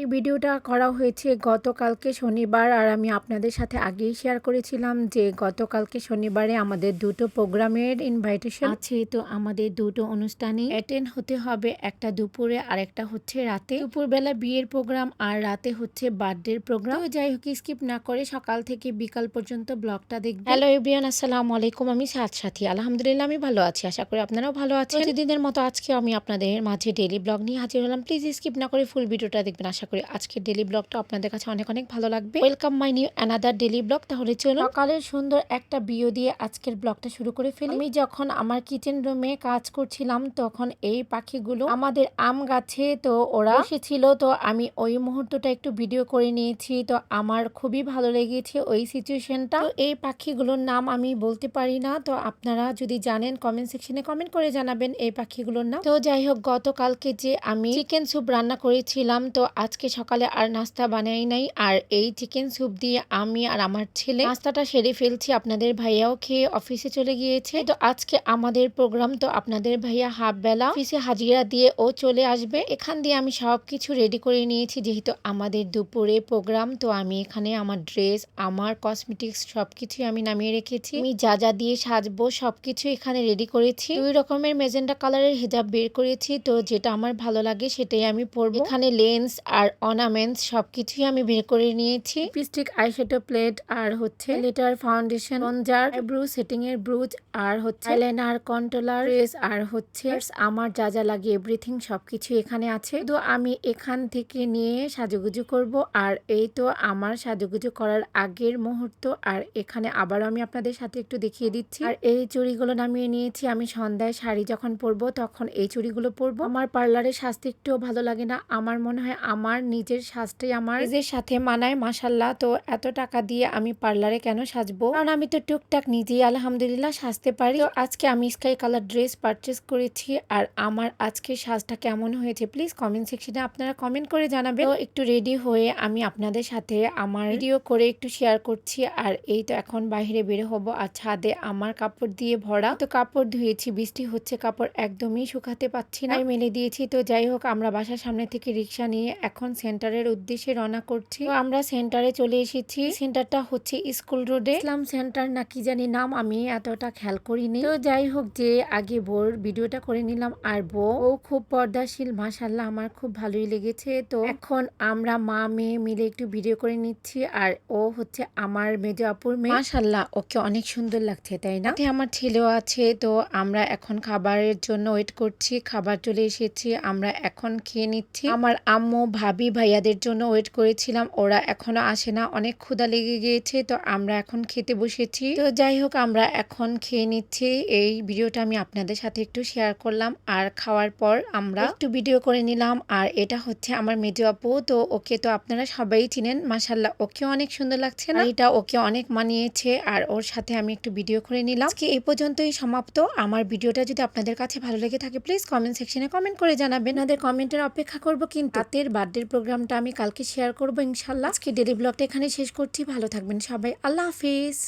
এই ভিডিওটা করা হয়েছে গতকালকে শনিবার। আর আমি আপনাদের সাথে আগেই শেয়ার করেছিলাম যে গতকালকে শনিবারে আমাদের দুটো প্রোগ্রামের ইনভাইটেশন আছে। তো আমাদের দুটো অনুষ্ঠানই অ্যাটেন্ড হতে হবে, একটা দুপুরে আর একটা হচ্ছে রাতে। দুপুরবেলা বিয়ের প্রোগ্রাম আর রাতে হচ্ছে বার্থডের প্রোগ্রাম। তো যাই হোক, স্কিপ না করে সকাল থেকে বিকাল পর্যন্ত ব্লগটা দেখবেন। হ্যালো এভরিওয়ান, আসসালামু আলাইকুম। আমি সাথী, আলহামদুলিল্লাহ আমি ভালো আছি। আশা করি আপনারাও ভালো আছেন। প্রতিদিনের মতো আজকে আমি আপনাদের মাঝে ডেইলি ব্লগ নিয়ে হাজির হলাম। প্লিজ স্কিপ না করে ফুল ভিডিওটা দেখবেন। আশা করি আজকের ডেইলি ব্লগটা আপনাদের কাছে অনেক অনেক ভালো লাগবে। Welcome my new another daily blog. তাহলে চলুন সকালের সুন্দর একটা ভিউ দিয়ে আজকের ব্লগটা শুরু করে ফেলি। আমি যখন আমার কিচেন রুমে কাজ করছিলাম তখন এই পাখিগুলো আমাদের আম গাছে তো ওরা এসেছিল। তো আমি ওই মুহূর্তটা একটু ভিডিও করে নিয়েছি। তো আমার খুবই ভালো লেগেছে ওই সিচুয়েশনটা। তো এই পাখিগুলোর নাম আমি বলতে পারি না, তো আপনারা যদি জানেন কমেন্ট সেকশনে কমেন্ট করে জানাবেন এই পাখিগুলোর নাম। তো যাই হোক, গতকালকে যে আমি চিকেন স্যুপ রান্না করেছিলাম, তো আজকে সকালে আর নাস্তা বানাই নাই। আর এই চিকেন স্যুপ দিয়ে আমি আর আমার ছেলে নাস্তাটা সেরে ফেলছি। আপনাদের ভাইয়াও খেয়ে অফিসে চলে গিয়েছে। তো আজকে আমাদের প্রোগ্রাম, তো আপনাদের ভাইয়া হাফ বেলা অফিসে হাজিরা দিয়ে ও চলে আসবে। এখান দিয়ে আমি সবকিছু রেডি করে নিয়েছি যেহেতু আমাদের দুপুরে প্রোগ্রাম। তো আমি এখানে আমার ড্রেস, আমার কসমেটিক্স সবকিছুই আমি নামিয়ে রেখেছি। আমি যা যা দিয়ে সাজবো সবকিছু এখানে রেডি করেছি। 2 রকমের মেজেন্টা কালারের হিজাব বের করেছি। তো যেটা আমার ভালো লাগে সেটাই আমি পরবো। এখানে লেন্স আর অর্নামেন্টস সবকিছুই আমি বের করে নিয়েছি। লিপস্টিক, আইশ্যাডো প্লেট আর হচ্ছে লিটার ফাউন্ডেশন, কনজার, আইব্রো সেটিং এর ব্রুজ আর হচ্ছে আইলাইনার, কন্ট্রোলার, ড্রেস আর হচ্ছে আমার যা যা লাগে এভরিথিং সবকিছু এখানে আছে। তো আমি এখান থেকে নিয়ে সাজুগুজু করব। আর এই তো আমার সাজুগুজু করার আগের মুহূর্ত। আর এখানে আবার আমি আপনাদের সাথে একটু দেখিয়ে দিচ্ছি। আর এই চুড়িগুলো নামিয়ে নিয়েছি। আমি সন্ধ্যায় শাড়ি যখন পরবো তখন এই চুড়িগুলো পরবো। আমার পার্লারের সাজতে একটুও ভালো লাগে না। আমার মনে হয় আমার নিজের সাজটাই আমার নিজের সাথে মানায়। মাশাল্লাহ, তো এত টাকা দিয়ে আমি পার্লারে কেন সাজবো, কারণ আমি তো টুকটাক নিজেই আলহামদুলিল্লাহ সাজতে পারি। তো আজকে আমি স্কাই কালার ড্রেস পারচেস করেছি। আর আমার আজকে সাজটা কেমন হয়েছে প্লিজ কমেন্ট সেকশনে আপনারা কমেন্ট করে জানাবেন। তো একটু রেডি হয়ে আমি আপনাদের সাথে আমার ভিডিও করে একটু শেয়ার করছি। আর এই তো এখন বাইরে বের হব। আর ছাদে আমার কাপড় দিয়ে ভরা, তো কাপড় ধুয়েছি, বৃষ্টি হচ্ছে, কাপড় একদমই শুকাতে পাচ্ছি না, মেলে দিয়েছি। তো যাই হোক, আমরা বাসার সামনে থেকে রিক্সা নিয়ে এখন সেন্টারের উদ্দেশ্যে রওনা করছি। তো আমরা সেন্টারে চলে এসেছি। সেন্টারটা হচ্ছে স্কুল রোডে, ইসলাম সেন্টার না কি জানি নাম, আমি এতটা খেয়াল করিনি। তো যাই হোক, যে আগে বোর ভিডিওটা করে নিলাম। আর বউ ও খুব পর্দাশীল, মাশাল্লাহ আমার খুব ভালোই লেগেছে। তো এখন আমরা মা মেয়ে মিলে একটু ভিডিও করে নিচ্ছি। আর ও হচ্ছে আমার মেজো আপুর মেয়ে, মাশাল্লাহ ওকে অনেক সুন্দর লাগছে, তাই না? আমার ছেলেও আছে। তো আমরা এখন খাবারের জন্য ওয়েট করছি। খাবার চলে এসেছে, আমরা এখন খেয়ে নিচ্ছি। আমার আম্মু, ভাবি, ভাইয়াদের জন্য ওয়েট করেছিলাম, ওরা এখনো আসে না, অনেক ক্ষুধা লেগে গিয়েছে। তো আমরা এখন খেতে বসেছি। তো যাই হোক, আমরা এখন খেয়ে নিচ্ছি। এই ভিডিওটা আমি আপনাদের সাথে একটু শেয়ার করলাম। আর খাওয়ার পর আমরা একটু ভিডিও করে নিলাম। আর এটা হচ্ছে আমার মেজো আপু। তো ওকে তো আপনারা সবাই চিনেন, মাশাল্লাহ ওকে অনেক সুন্দর লাগছে না? এটা ওকে অনেক মানিয়েছে। আর ওর সাথে আমি একটু ভিডিও করে নিলাম। আজকে এই পর্যন্তই সমাপ্ত। আমার ভিডিওটা যদি আপনাদের কাছে ভালো লেগে থাকে প্লিজ কমেন্ট সেকশনে কমেন্ট করে জানাবেন। আপনাদের কমেন্টের অপেক্ষা করব। কিন্তু রাতের বার্থডে প্রোগ্রামটা আমি কালকে শেয়ার করবো ইনশাল্লাহ। আজকে ডেলি ব্লগটা এখানে শেষ করছি। ভালো থাকবেন সবাই, আল্লাহ হাফিজ।